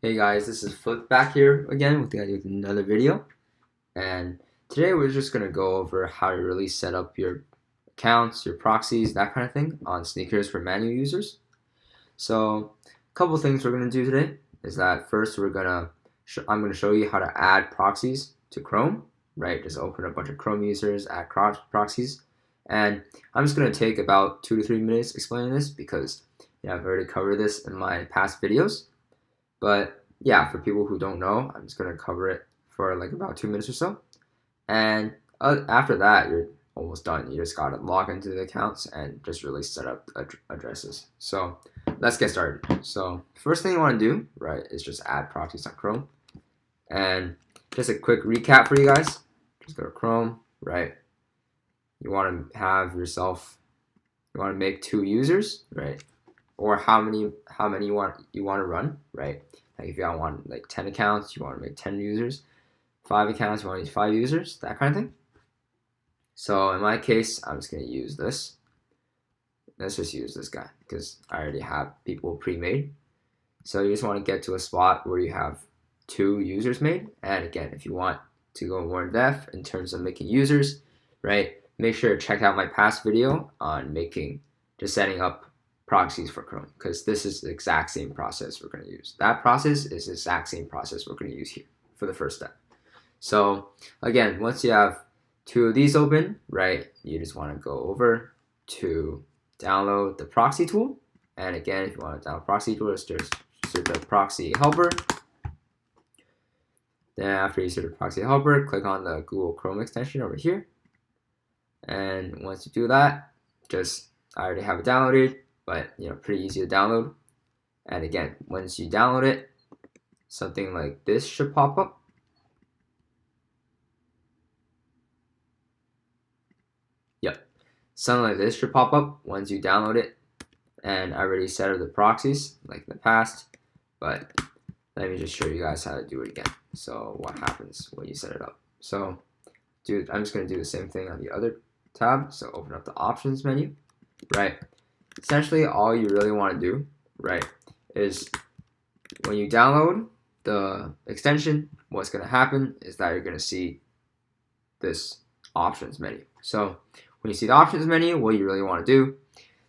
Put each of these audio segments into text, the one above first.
Hey guys, this is Flip back here again with another video, and today we're just going to go over how to really set up your accounts, your proxies, that kind of thing on sneakers for manual users. So a couple things we're going to do today is that first I'm going to show you how to add proxies to Chrome, right? Just open a bunch of Chrome users, add proxies, and I'm just going to take about 2 to 3 minutes explaining this because I've already covered this in my past videos. But yeah, for people who don't know, I'm just going to cover it for like about 2 minutes or so. And after that, you're almost done. You just got to log into the accounts and just really set up addresses. So let's get started. So first thing you want to do, right, is just add proxies on Chrome. And just a quick recap for you guys. Just go to Chrome, right? You want to have yourself, you want to make 2 users, right? Or how many you want to run, right? Like if you want like 10 accounts, you want to make 10 users. 5 accounts, you want to use 5 users, that kind of thing. So in my case, I'm just going to use this. Let's just use this guy because I already have people pre-made. So you just want to get to a spot where you have 2 users made. And again, if you want to go more in depth in terms of making users, right, make sure to check out my past video on just setting up proxies for Chrome, because this is the exact same process we're going to use. That process is the exact same process we're going to use here for the first step. So again, once you have 2 of these open, right, you just want to go over to download the proxy tool. And again, if you want to download proxy tool, just search the proxy helper. Then after you search the proxy helper, click on the Google Chrome extension over here. And once you do that, I already have it downloaded, but pretty easy to download. And again, once you download it, something like this should pop up. Yep, something like this should pop up once you download it. And I already set up the proxies like in the past, but let me just show you guys how to do it again. So what happens when you set it up? So I'm just going to do the same thing on the other tab. So open up the options menu, right? Essentially all you really want to do, right, is when you download the extension, what's going to happen is that you're going to see this options menu. So when you see the options menu, what you really want to do,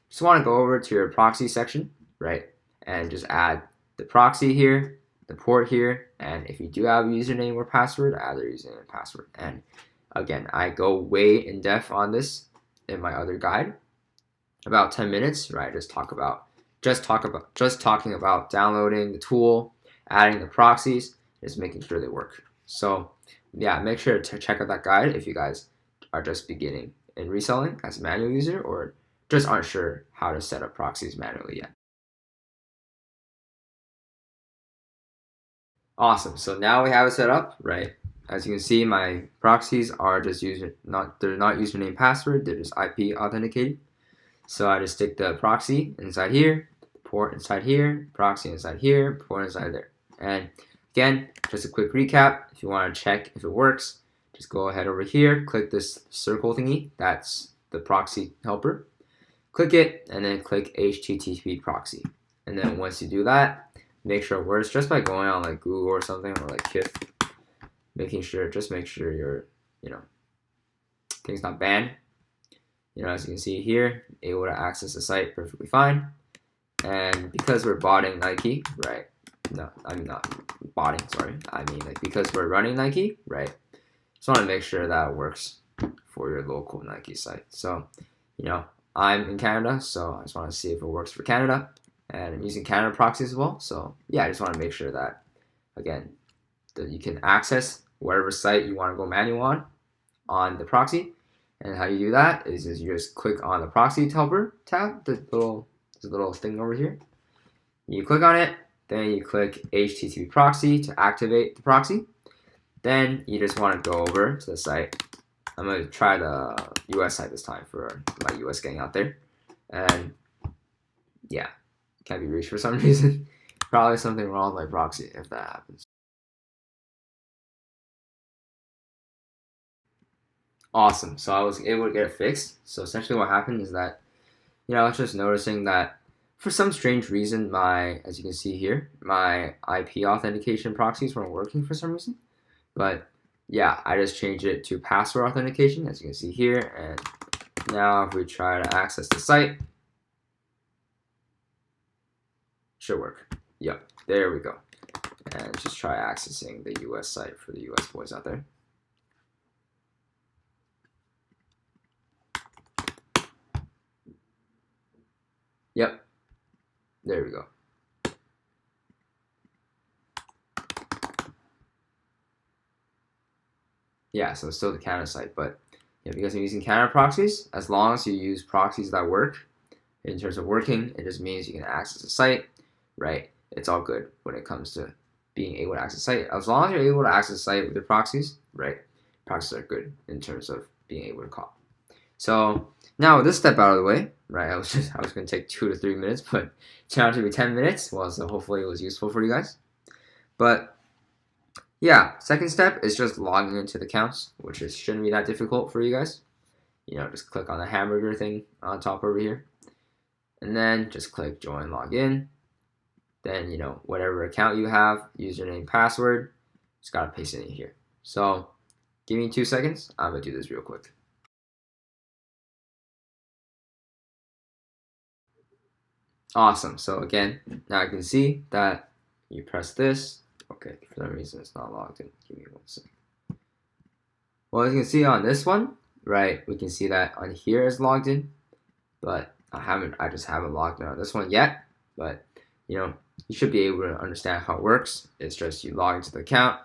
just want to go over to your proxy section, right, and just add the proxy here, the port here, and if you do have a username or password, add their username and password. And again, I go way in depth on this in my other guide, about 10 minutes, right? Just talking about downloading the tool, adding the proxies, just making sure they work. So yeah, make sure to check out that guide if you guys are just beginning in reselling as a manual user or just aren't sure how to set up proxies manually yet. Awesome. So now we have it set up, right? As you can see, my proxies are just they're not username password, they're just IP authenticated. So I just stick the proxy inside here, port inside here, proxy inside here, port inside there. And again, just a quick recap. If you want to check if it works, just go ahead over here, click this circle thingy. That's the proxy helper. Click it, and then click HTTP proxy. And then once you do that, make sure it works just by going on like Google or something, or like Kif. Just make sure your, thing's not banned. As you can see here, able to access the site perfectly fine. And because we're botting Nike, right? No, I'm not botting, sorry. I mean, like, because we're running Nike, right? Just want to make sure that it works for your local Nike site. So, I'm in Canada, so I just want to see if it works for Canada. And I'm using Canada proxies as well. So, yeah, I just want to make sure that, again, that you can access whatever site you want to go manual on the proxy. And how you do that is you just click on the proxy helper tab, this little thing over here. You click on it, then you click HTTP proxy to activate the proxy. Then you just want to go over to the site. I'm going to try the US site this time for my US gang out there. And yeah, can't be reached for some reason. Probably something wrong with my proxy if that happens. Awesome. So I was able to get it fixed. So essentially what happened is that, I was just noticing that For some strange reason, as you can see here, my IP authentication proxies weren't working for some reason. But yeah, I just changed it to password authentication, as you can see here. And now if we try to access the site, should work. Yep, there we go. And just try accessing the US site for the US boys out there. Yep, there we go. Yeah, so it's still the Canada site, but yeah, because I'm using Canada proxies, as long as you use proxies that work, in terms of working, it just means you can access the site, right? It's all good when it comes to being able to access the site. As long as you're able to access the site with your proxies, right? Proxies are good in terms of being able to call. So now with this step out of the way, right? I was going to take 2 to 3 minutes, but it turned out to be 10 minutes. Well, so hopefully it was useful for you guys. But yeah, second step is just logging into the accounts, which shouldn't be that difficult for you guys. You know, just click on the hamburger thing on top over here. And then just click join login. Then, you know, whatever account you have, username, password, just gotta paste it in here. So give me 2 seconds. I'm gonna do this real quick. Awesome. So again, now I can see that you press this. Okay, for some reason it's not logged in. Give me 1 second. Well, as you can see on this one, right, we can see that on here is logged in, but I just haven't logged in on this one yet. But you know, you should be able to understand how it works. It's just you log into the account,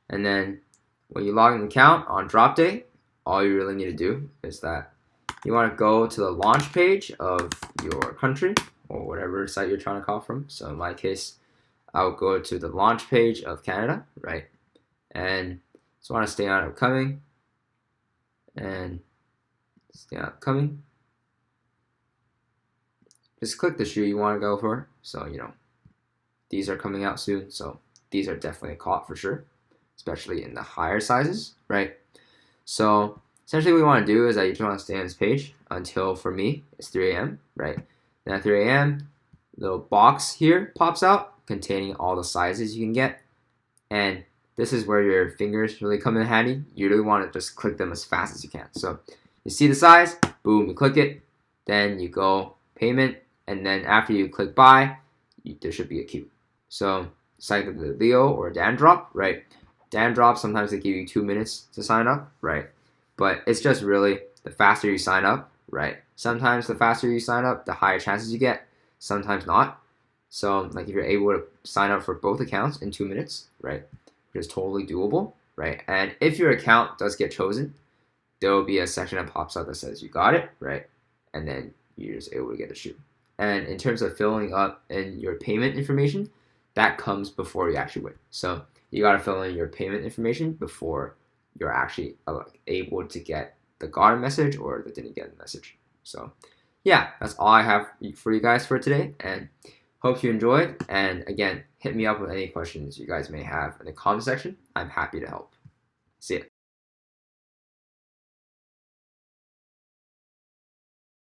and then when you log in the account on drop day, all you really need to do is that you want to go to the launch page of your country or whatever site you're trying to call from. So in my case, I will go to the launch page of Canada, right? And just want to stay on upcoming and stay on upcoming. Just click the shoe you want to go for. So, you know, these are coming out soon. So these are definitely a caught for sure, especially in the higher sizes, right? So essentially what we want to do is that you just want to stay on this page until, for me, it's 3 a.m., right? Then at 3 a.m., little box here pops out containing all the sizes you can get. And this is where your fingers really come in handy. You really want to just click them as fast as you can. So you see the size, boom, you click it, then you go payment, and then after you click buy, there should be a queue. So it's like the Leo or Dan drop, right? Dan drop, sometimes they give you 2 minutes to sign up, right? But it's just really the faster you sign up, right? Sometimes the faster you sign up, the higher chances you get, sometimes not. So like if you're able to sign up for both accounts in 2 minutes, right, which is totally doable, right? And if your account does get chosen, there will be a section that pops up that says you got it, right? And then you're just able to get the shoe. And in terms of filling up in your payment information, that comes before you actually win. So you got to fill in your payment information before you're actually able to get the got a message or the didn't get a message. So yeah, that's all I have for you guys for today, and hope you enjoyed. And again, hit me up with any questions you guys may have in the comment section. I'm happy to help. See ya.